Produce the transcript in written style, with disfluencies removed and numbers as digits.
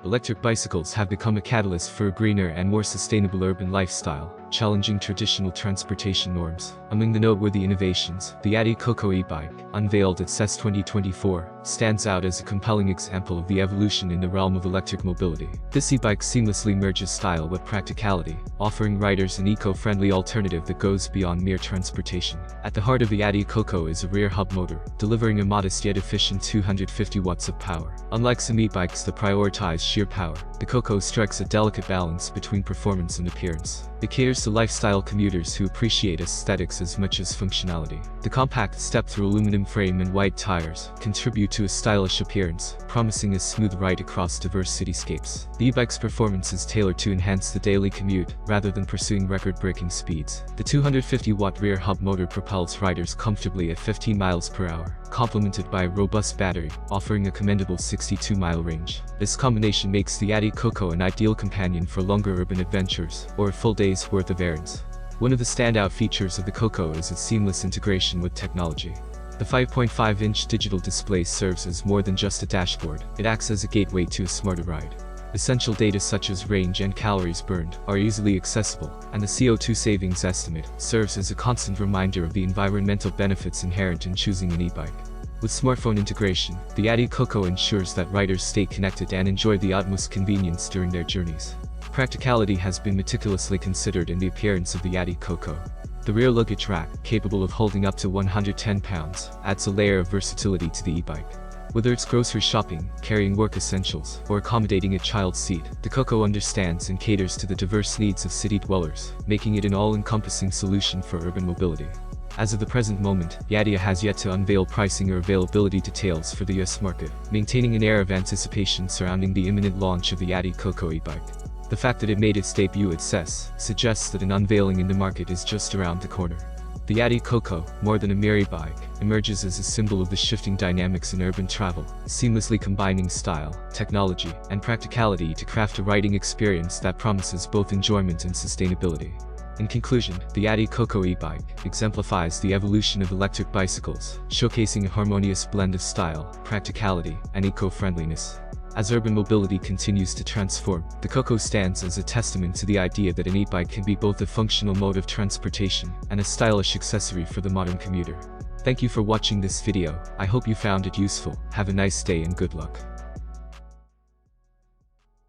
Electric bicycles have become a catalyst for a greener and more sustainable urban lifestyle, challenging traditional transportation norms. Among the noteworthy innovations, the Yadea Cocoa e-bike, unveiled at CES 2024, stands out as a compelling example of the evolution in the realm of electric mobility. This e-bike seamlessly merges style with practicality, offering riders an eco-friendly alternative that goes beyond mere transportation. At the heart of the Yadea Cocoa is a rear hub motor, delivering a modest yet efficient 250 watts of power. Unlike some e-bikes that prioritize sheer power, the Cocoa strikes a delicate balance between performance and appearance. It caters to lifestyle commuters who appreciate aesthetics as much as functionality. The compact step-through aluminum frame and wide tires contribute to a stylish appearance, promising a smooth ride across diverse cityscapes. The e-bike's performance is tailored to enhance the daily commute, rather than pursuing record-breaking speeds. The 250-watt rear hub motor propels riders comfortably at 15 miles per hour, complemented by a robust battery, offering a commendable 62-mile range. This combination makes the Yadea Cocoa an ideal companion for longer urban adventures, or a full day's worth of errands. One of the standout features of the Cocoa is its seamless integration with technology. The 5.5-inch digital display serves as more than just a dashboard. It acts as a gateway to a smarter ride. Essential data such as range and calories burned are easily accessible, and the CO2 savings estimate serves as a constant reminder of the environmental benefits inherent in choosing an e-bike. With smartphone integration, the Yadea Cocoa ensures that riders stay connected and enjoy the utmost convenience during their journeys. Practicality has been meticulously considered in the appearance of the Yadea Cocoa. The rear luggage rack, capable of holding up to 110 pounds, adds a layer of versatility to the e-bike. Whether it's grocery shopping, carrying work essentials, or accommodating a child's seat, the Cocoa understands and caters to the diverse needs of city dwellers, making it an all-encompassing solution for urban mobility. As of the present moment, Yadea has yet to unveil pricing or availability details for the US market, maintaining an air of anticipation surrounding the imminent launch of the Yadea Cocoa e-bike. The fact that it made its debut at CES suggests that an unveiling in the market is just around the corner. The Yadea Cocoa, more than a mere e-bike, emerges as a symbol of the shifting dynamics in urban travel, seamlessly combining style, technology, and practicality to craft a riding experience that promises both enjoyment and sustainability. In conclusion, the Yadea Cocoa e-bike exemplifies the evolution of electric bicycles, showcasing a harmonious blend of style, practicality, and eco-friendliness. As urban mobility continues to transform, the Cocoa stands as a testament to the idea that an e-bike can be both a functional mode of transportation and a stylish accessory for the modern commuter. Thank you for watching this video. I hope you found it useful. Have a nice day and good luck.